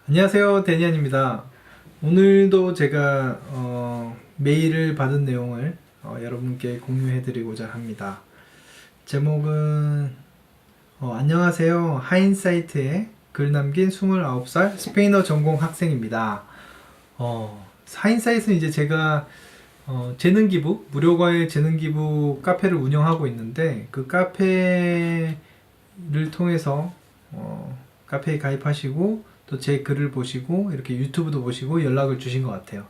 안녕하세요, 데니안입니다. 오늘도 제가 메일을 받은 내용을 여러분께 공유해 드리고자 합니다. 제목은 안녕하세요, 하인사이트에 글 남긴 29살 스페인어 전공 학생입니다. 하인사이트는 이제 제가 재능기부, 무료과외 재능기부 카페를 운영하고 있는데, 그 카페를 통해서 카페에 가입하시고 또 제 글을 보시고 이렇게 유튜브도 보시고 연락을 주신 것 같아요.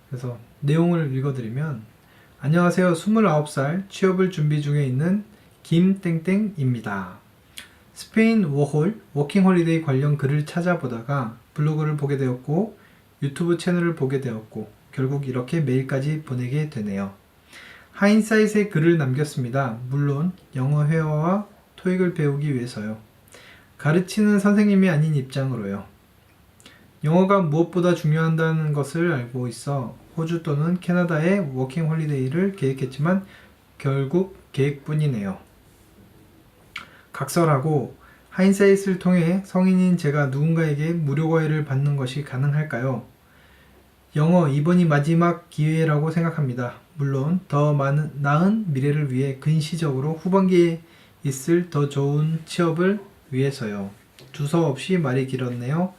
그래서 내용을 읽어드리면, 안녕하세요, 29살 취업을 준비 중에 있는 김땡땡입니다. 스페인 워홀, 워킹홀리데이 관련 글을 찾아보다가 블로그를 보게 되었고 유튜브 채널을 보게 되었고 결국 이렇게 메일까지 보내게 되네요. 하인사이트에 글을 남겼습니다. 물론 영어 회화와 토익을 배우기 위해서요. 가르치는 선생님이 아닌 입장으로요. 영어가 무엇보다 중요하다는 것을 알고 있어 호주 또는 캐나다에 워킹 홀리데이를 계획했지만 결국 계획뿐이네요. 각설하고, 하인사이트를 통해 성인인 제가 누군가에게 무료 과외를 받는 것이 가능할까요? 영어 이번이 마지막 기회라고 생각합니다. 물론 더 나은 미래를 위해 근시적으로 후반기에 있을 더 좋은 취업을 위해서요. 주소 없이 말이 길었네요.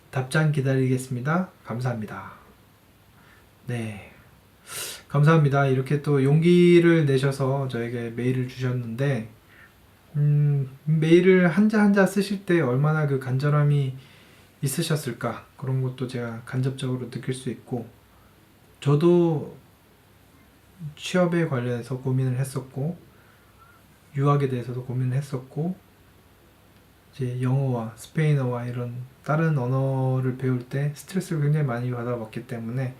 답장 기다리겠습니다. 감사합니다. 네, 감사합니다. 이렇게 또 용기를 내셔서 저에게 메일을 주셨는데, 메일을 한자 한자 쓰실 때 얼마나 그 간절함이 있으셨을까, 그런 것도 제가 간접적으로 느낄 수 있고, 저도 취업에 관련해서 고민을 했었고 유학에 대해서도 고민을 했었고, 이제 영어와 스페인어와 이런 다른 언어를 배울 때 스트레스를 굉장히 많이 받아봤기 때문에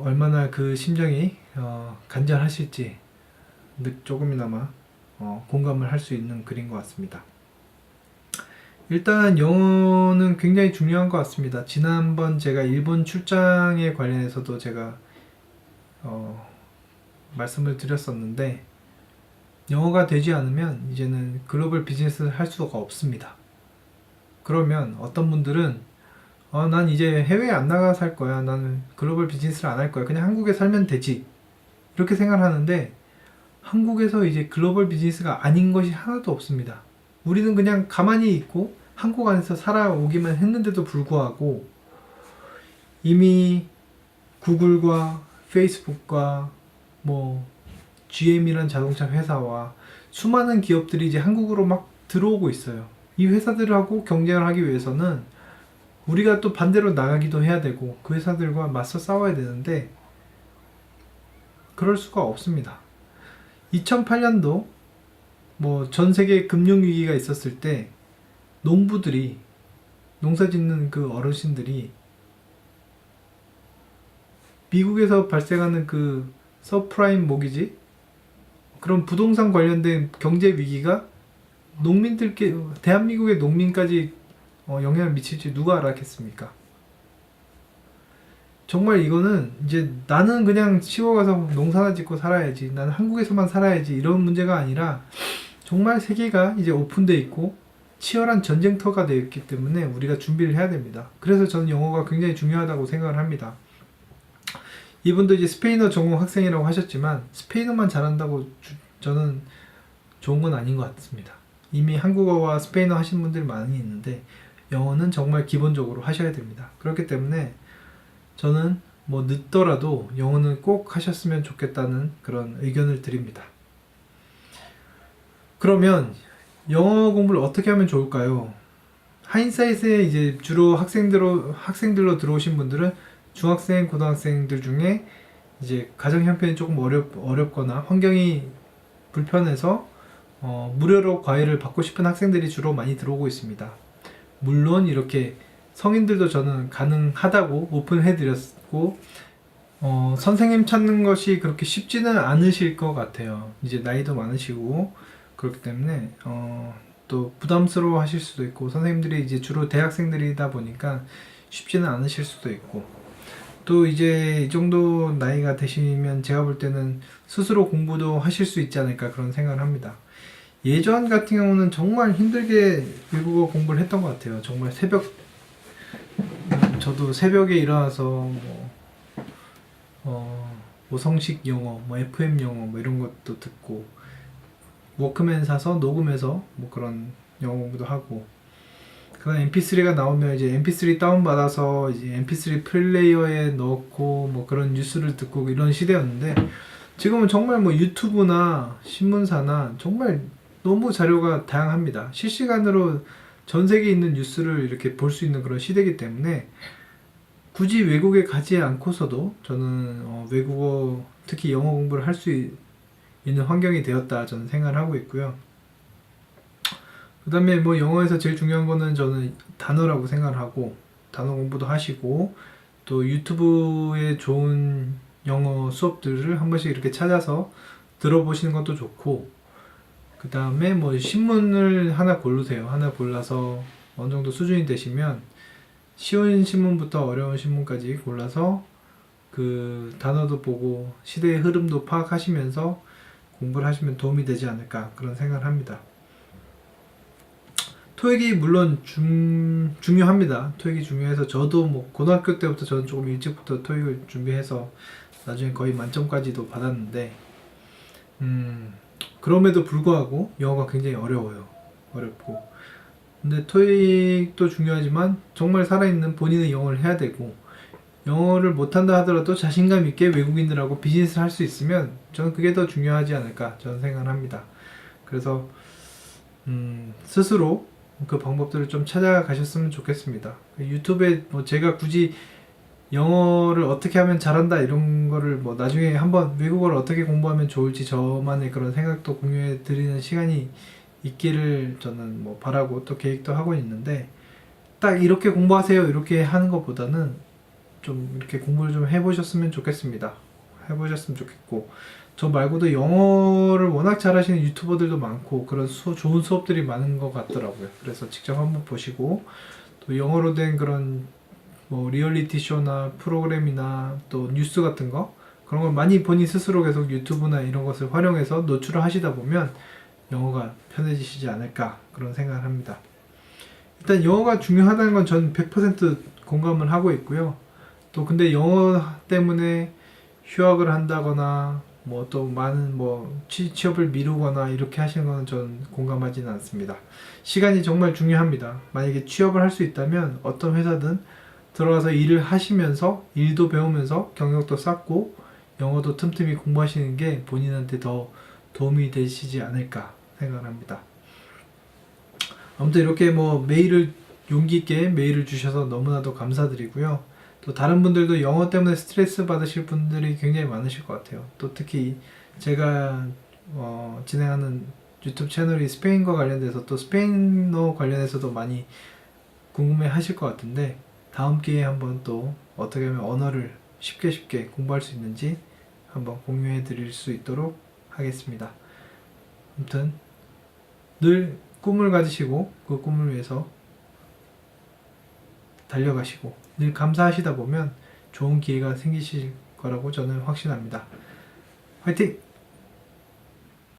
얼마나 그 심정이 간절하실지 조금이나마 공감을 할 수 있는 글인 것 같습니다. 일단 영어는 굉장히 중요한 것 같습니다. 지난번 제가 일본 출장에 관련해서도 제가 말씀을 드렸었는데, 영어가 되지 않으면 이제는 글로벌 비즈니스를 할 수가 없습니다. 그러면 어떤 분들은 난 이제 해외에 안 나가 살 거야, 나는 글로벌 비즈니스를 안 할 거야, 그냥 한국에 살면 되지, 이렇게 생각하는데, 한국에서 이제 글로벌 비즈니스가 아닌 것이 하나도 없습니다. 우리는 그냥 가만히 있고 한국 안에서 살아오기만 했는데도 불구하고 이미 구글과 페이스북과 뭐 GM이란 자동차 회사와 수많은 기업들이 이제 한국으로 막 들어오고 있어요. 이 회사들하고 경쟁을 하기 위해서는 우리가 또 반대로 나가기도 해야 되고 그 회사들과 맞서 싸워야 되는데, 그럴 수가 없습니다. 2008년도 뭐 전 세계 금융위기가 있었을 때 농부들이, 농사 짓는 그 어르신들이 미국에서 발생하는 그 서프라임 모기지, 그런 부동산 관련된 경제 위기가 농민들께, 대한민국의 농민까지 영향을 미칠지 누가 알았겠습니까? 정말 이거는 이제 나는 그냥 시골 가서 농사나 짓고 살아야지, 나는 한국에서만 살아야지, 이런 문제가 아니라 정말 세계가 이제 오픈되어 있고 치열한 전쟁터가 되어 있기 때문에 우리가 준비를 해야 됩니다. 그래서 저는 영어가 굉장히 중요하다고 생각을 합니다. 이분도 이제 스페인어 전공 학생이라고 하셨지만 스페인어만 잘한다고 저는 좋은 건 아닌 것 같습니다. 이미 한국어와 스페인어 하신 분들이 많이 있는데 영어는 정말 기본적으로 하셔야 됩니다. 그렇기 때문에 저는 뭐 늦더라도 영어는 꼭 하셨으면 좋겠다는 그런 의견을 드립니다. 그러면 영어 공부를 어떻게 하면 좋을까요? 하인사이트에 이제 주로 학생들로 들어오신 분들은 중학생, 고등학생들 중에 이제 가정 형편이 조금 어렵거나 환경이 불편해서 무료로 과외를 받고 싶은 학생들이 주로 많이 들어오고 있습니다. 물론 이렇게 성인들도 저는 가능하다고 오픈해드렸고, 선생님 찾는 것이 그렇게 쉽지는 않으실 것 같아요. 이제 나이도 많으시고 그렇기 때문에 또 부담스러워 하실 수도 있고, 선생님들이 이제 주로 대학생들이다 보니까 쉽지는 않으실 수도 있고, 또 이제 이 정도 나이가 되시면 제가 볼 때는 스스로 공부도 하실 수 있지 않을까, 그런 생각을 합니다. 예전 같은 경우는 정말 힘들게 외국어 공부를 했던 것 같아요. 정말 저도 새벽에 일어나서 오성식 영어, FM 영어 이런 것도 듣고 워크맨 사서 녹음해서 그런 영어 공부도 하고, 그런 MP3가 나오면 이제 MP3 다운받아서 이제 MP3 플레이어에 넣고 그런 뉴스를 듣고 이런 시대였는데, 지금은 정말 유튜브나 신문사나 정말 너무 자료가 다양합니다. 실시간으로 전 세계에 있는 뉴스를 이렇게 볼 수 있는 그런 시대이기 때문에 굳이 외국에 가지 않고서도 저는 외국어, 특히 영어 공부를 할 수 있는 환경이 되었다 저는 생각을 하고 있고요. 그 다음에 영어에서 제일 중요한 거는 저는 단어라고 생각을 하고, 단어 공부도 하시고 또 유튜브에 좋은 영어 수업들을 한 번씩 이렇게 찾아서 들어보시는 것도 좋고, 그 다음에 신문을 하나 고르세요. 하나 골라서 어느 정도 수준이 되시면 쉬운 신문부터 어려운 신문까지 골라서 그 단어도 보고 시대의 흐름도 파악하시면서 공부를 하시면 도움이 되지 않을까 그런 생각을 합니다. 토익이 물론 중요합니다. 토익이 중요해서 저도 고등학교 때부터 저는 조금 일찍부터 토익을 준비해서 나중에 거의 만점까지도 받았는데, 그럼에도 불구하고 영어가 굉장히 어렵고, 근데 토익도 중요하지만 정말 살아있는 본인의 영어를 해야 되고, 영어를 못한다 하더라도 자신감 있게 외국인들하고 비즈니스를 할 수 있으면 저는 그게 더 중요하지 않을까 저는 생각을 합니다. 그래서 스스로 그 방법들을 좀 찾아가셨으면 좋겠습니다. 유튜브에 제가 굳이 영어를 어떻게 하면 잘한다 이런 거를 나중에 한번 외국어를 어떻게 공부하면 좋을지 저만의 그런 생각도 공유해 드리는 시간이 있기를 저는 바라고 또 계획도 하고 있는데, 딱 이렇게 공부하세요 이렇게 하는 것보다는 좀 이렇게 공부를 좀 해보셨으면 좋겠습니다. 해보셨으면 좋겠고, 저 말고도 영어를 워낙 잘하시는 유튜버들도 많고 그런 좋은 수업들이 많은 것 같더라고요. 그래서 직접 한번 보시고, 또 영어로 된 그런 리얼리티 쇼나 프로그램이나 또 뉴스 같은 거, 그런 걸 많이 본인 스스로 계속 유튜브나 이런 것을 활용해서 노출을 하시다 보면 영어가 편해지시지 않을까 그런 생각을 합니다. 일단 영어가 중요하다는 건 전 100% 공감을 하고 있고요. 또 근데 영어 때문에 휴학을 한다거나 또 많은 취업을 미루거나 이렇게 하시는 거는 전 공감하지는 않습니다. 시간이 정말 중요합니다. 만약에 취업을 할 수 있다면 어떤 회사든 들어가서 일을 하시면서 일도 배우면서 경력도 쌓고 영어도 틈틈이 공부하시는 게 본인한테 더 도움이 되시지 않을까 생각합니다. 아무튼 이렇게 메일을 용기 있게 메일을 주셔서 너무나도 감사드리고요. 또 다른 분들도 영어 때문에 스트레스 받으실 분들이 굉장히 많으실 것 같아요. 또 특히 제가 진행하는 유튜브 채널이 스페인과 관련돼서 또 스페인어 관련해서도 많이 궁금해 하실 것 같은데, 다음 기회에 한번 또 어떻게 하면 언어를 쉽게 공부할 수 있는지 한번 공유해 드릴 수 있도록 하겠습니다. 아무튼 늘 꿈을 가지시고 그 꿈을 위해서 달려가시고 늘 감사하시다 보면 좋은 기회가 생기실 거라고 저는 확신합니다. 화이팅!